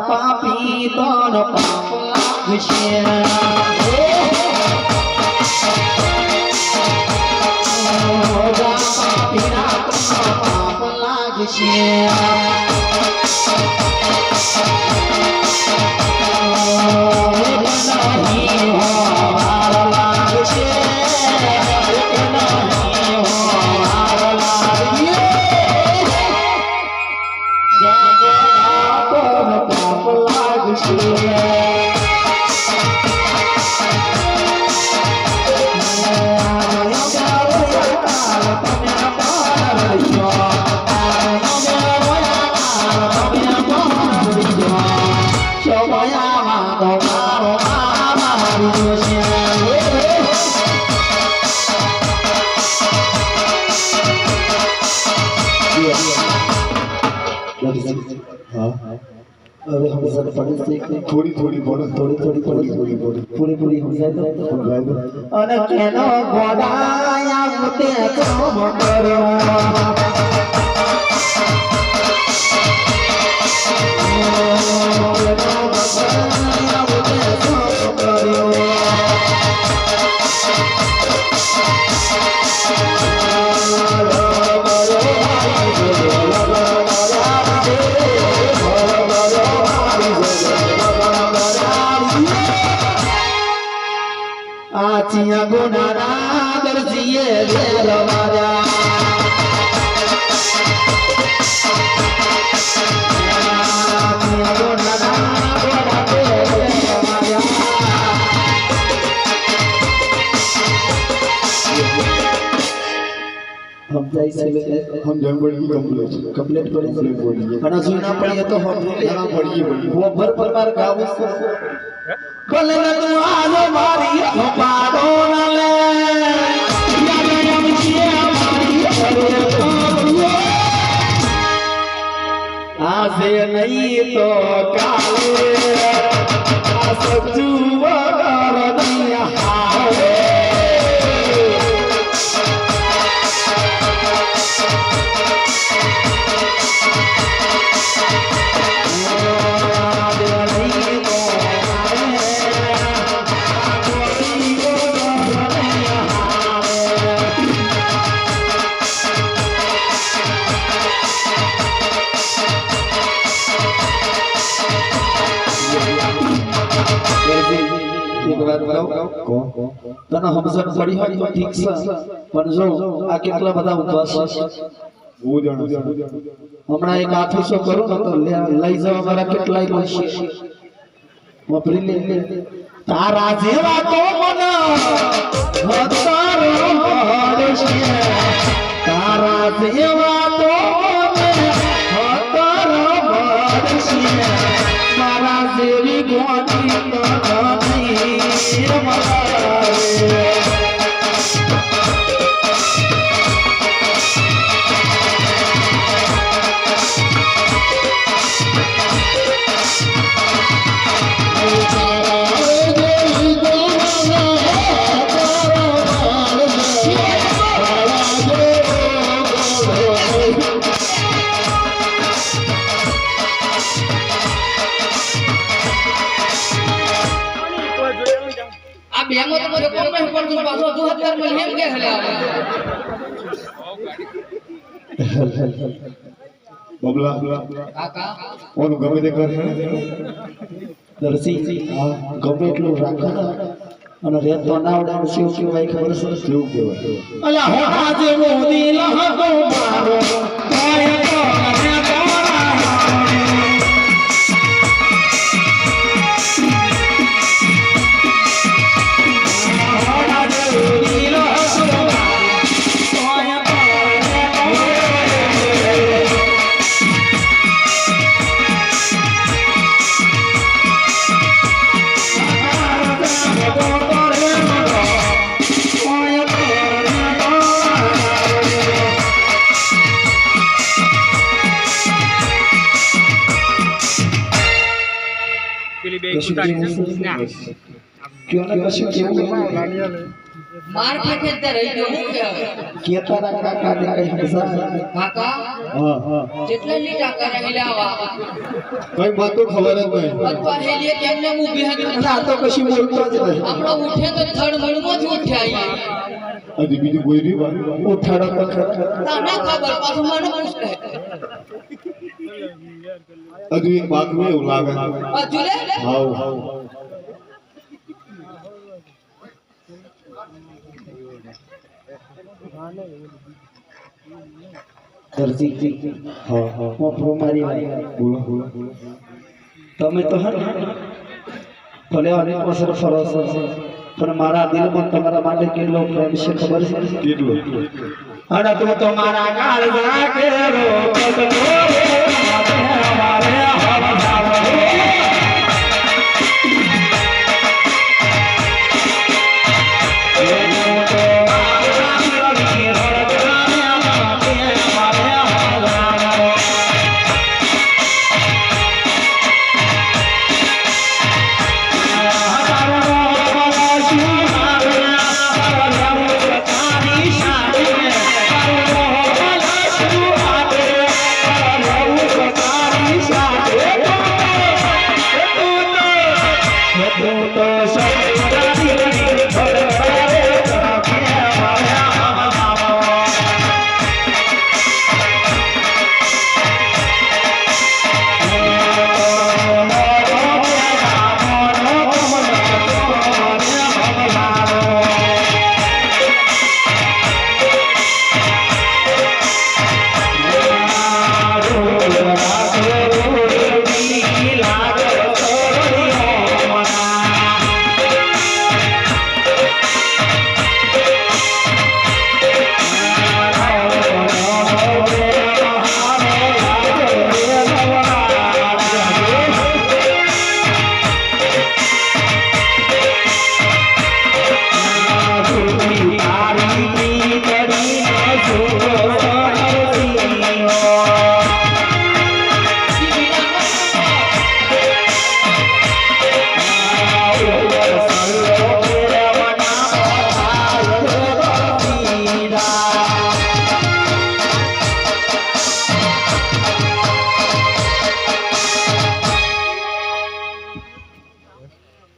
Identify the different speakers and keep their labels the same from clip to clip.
Speaker 1: પાપી તન પાપ લાગશે પાપી ના પાપ લાગશે
Speaker 2: थोड़ी थोड़ी पूरी हो जाए
Speaker 1: અને કેનો ગોડાયા મુતે કામ કરો આચિયા ગુનાના દરજીએ વેરવાજા આચિયા ગુનાના વેરવાજા हम जाई से
Speaker 2: हम जनवरी की
Speaker 1: कंप्लीट करेंगे खाना सुनना पड़ेगा तो हम
Speaker 2: जाना पड़ेगी
Speaker 1: वो भर पर गाँव भले न तू आलो मारी पाड़ो न ले याद हम किए हमारी आज नहीं तो काले सच्चू वगर नहीं हावे તને સમજણ પડી હોય તો ઠીક છે પણ જો આ કેટલા બધા ઉપવાસ
Speaker 2: હું જાણું
Speaker 1: હમણાં એક આફીસો કરું ને તો લઈ જવા મારા કેટલાય બોલશે વાપરી લે તારા જેવા તો મને હતારો મળશે તારા જેવા તો મને હતારો મળશે મારા જેવી ગોતી તો નહીં મારે
Speaker 3: બેંગો તો મને કોણ પણ કોણ તું પાછો 2000 માં લેમ કે હલે આવે
Speaker 2: બબલા
Speaker 3: કાકા
Speaker 2: ઓનું ગમે તે કરે
Speaker 1: દર્શી ગમે એટલું રાખે અને રેત તો ના આવડે શું કહેવાય ખબર છે
Speaker 2: કેવું કહેવાય
Speaker 1: અલા હોઠા જેવો દિલ હતો મારો કાય તો ને કશું કેવું ક્યો ને કશું કેવું
Speaker 3: માર ખાખે તે રહી ગયો હું કહેવાય
Speaker 1: કેતારા કાકા ને કઈ હસા
Speaker 3: કાકા
Speaker 2: હા
Speaker 3: જેટલા લીટા કરે હિલાવા
Speaker 2: કઈ વાત તો ખબર જ નહીં
Speaker 3: અથવા હેલીએ કેમને ઊભી હતી
Speaker 1: અને આ તો કશું બોલતો જ નહીં
Speaker 3: આપણો ઉઠે તો થડ મણમાં જ ઉઠ્યા
Speaker 2: હજી બીજું કોઈ નહીં વાત
Speaker 1: ઉઠાડો તો ખરા
Speaker 3: તને ખબર પાછું મને પૂછે
Speaker 2: હજુ એક બાકી એવું લાગે
Speaker 3: હજુ લે
Speaker 2: હાવ
Speaker 1: દરજી
Speaker 2: હા
Speaker 1: મોફો મારી વાત
Speaker 2: બોલો
Speaker 1: તમે તો હર ભલે અનેક વસર ફરો છો પણ મારા દિલમાં તમારા માટે કેટલો પ્રેમ છે ખબર છે
Speaker 2: કેટલો
Speaker 1: અને તું તો મારા કાળજા કેરો પગલો મારે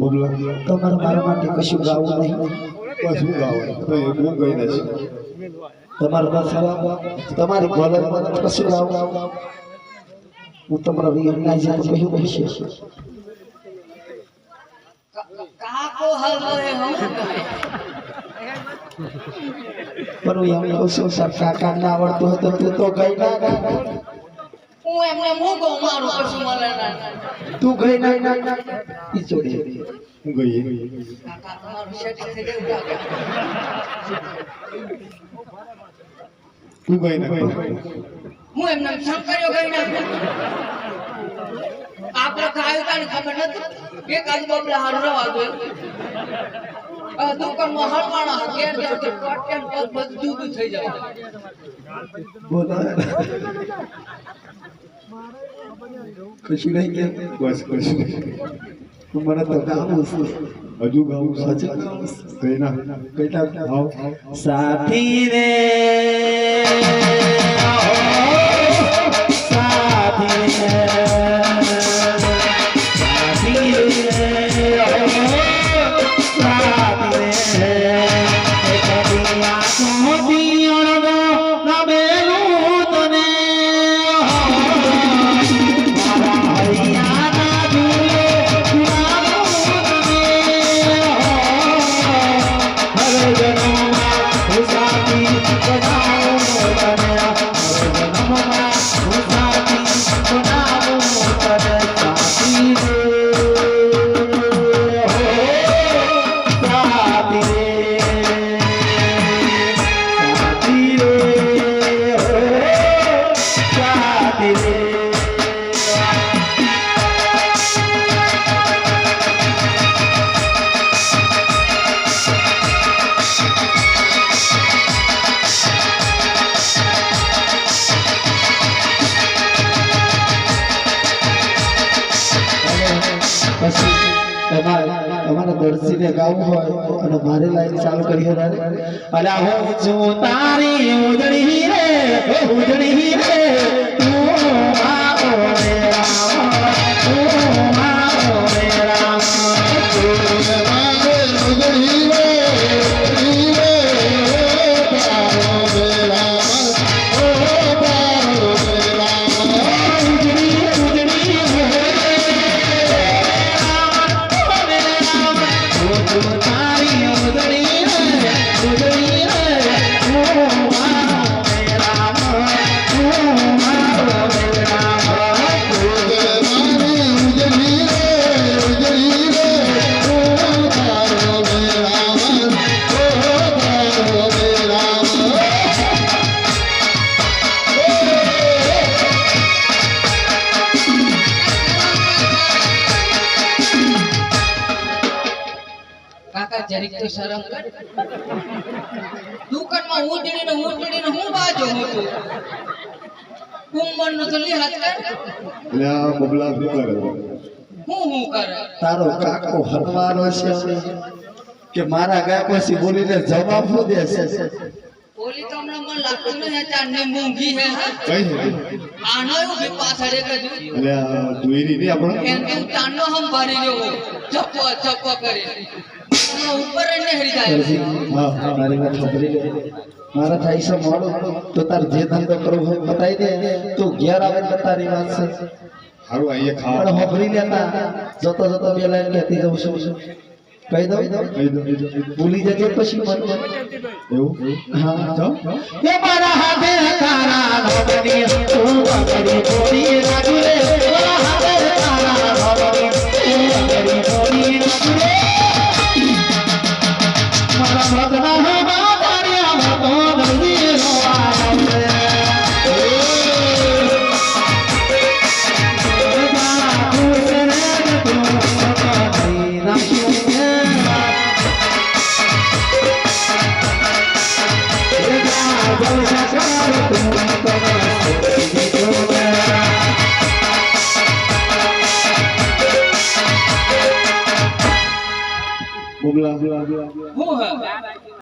Speaker 1: હવજાવો તમારે મારા માટે કશું ગાવું નહીં
Speaker 2: શું ગાવાનું તો એ બહુ ગઈ નથી
Speaker 1: તમારે બસ તમારી ભલે કશું ગાવું હું તમારા રિયલાઇઝ તો કહ્યું કહીશ
Speaker 3: કાકો હલવે હમ
Speaker 1: પણ હું એમ કહું છું સર કાકાને આવડતું હોય તો તું તો ગઈ ના
Speaker 3: હું એમને મૂકો મારું પછી મળે ના
Speaker 1: તું ગઈ ના ઈ જોડે
Speaker 2: હું ગઈ
Speaker 3: કાકા તમારું સેટિંગ થઈ ગયું કાકા
Speaker 2: તું ગઈ ના
Speaker 3: હું એમને શંકર્યો ગઈ ના આપણે ખાયું કાને ખબર નથી એક આજ બબલા હાર રવા દો દુકાનમાં હળવાણા ઘેર જાવ તો ટોટલ બધું થઈ જાય
Speaker 1: બોલો કશું નહીં કે
Speaker 2: બસ કશું
Speaker 1: મને તો ગાવું છે
Speaker 2: હજુ ગાવું
Speaker 1: સાચું
Speaker 2: ગઈ ના
Speaker 1: બેટા
Speaker 2: આવ
Speaker 1: સાથી રે સાથી રે સાથી રે સાથી રે એકદિયા સોતી અણગો ના બેલું તને મારા હૈયા ના ઝૂલે ઝૂલાવું તને હર જન્મમાં હું સાથી બનાવું તને દર્શીને ગાવું હોય અને મારી લાઈન ચાલુ કરી હોય અલા હું છું તારી ઉજળી રે તું મારો રે રામ તું મારો રે રામ
Speaker 3: કાકા જરીક તો શરમ કર દુકાનમાં ઉજળીને હું બાજો હું તું કુંભનો તો લિહાજ કર
Speaker 2: એટલે આ બબલા શું કરે
Speaker 3: હું કરે
Speaker 1: તારો કાકો હરવાનો છે કે મારા ગા પછી બોલીને જવાબ શું દેશે
Speaker 3: બોલી તો હમણાં મને લાગતું નહીં ચાંદની મૂંગી હે હા
Speaker 2: કઈ છે
Speaker 3: આનો ઉભી પાછળ એક જ
Speaker 2: એટલે આ જોઈ નહીં આપણે
Speaker 3: એમ કેમ ચાંદનો હમ ભરી લેવો ચપ્પો કરી હમણાં ઉપર એને હરી જાય
Speaker 2: હા
Speaker 1: મારી વાત સાંભળી લે મારા થાય છે મોડું તો તાર જે ધંધો કરવો હોય બતાવી દે તું ઘેર આવે એટલે તારી વાત છે
Speaker 2: સારું આઈએ
Speaker 1: પણ
Speaker 2: ખાવા
Speaker 1: હોભરી લેતા જતો બે લાઈન કહેતી જઉં છું કહી દઉં
Speaker 2: કહી દો
Speaker 1: ભૂલી જજે પછી મન
Speaker 2: એવું
Speaker 1: હા
Speaker 2: તો
Speaker 1: એ મારા હાથે તારા નોકરી તું કરી બોલી રાખે મારા હાથે તારા નોકરી તું કરી બોલી રાખે મારા મગના હા તારિયા મતો દર્દી રોવાય
Speaker 2: બબલા
Speaker 3: હું હે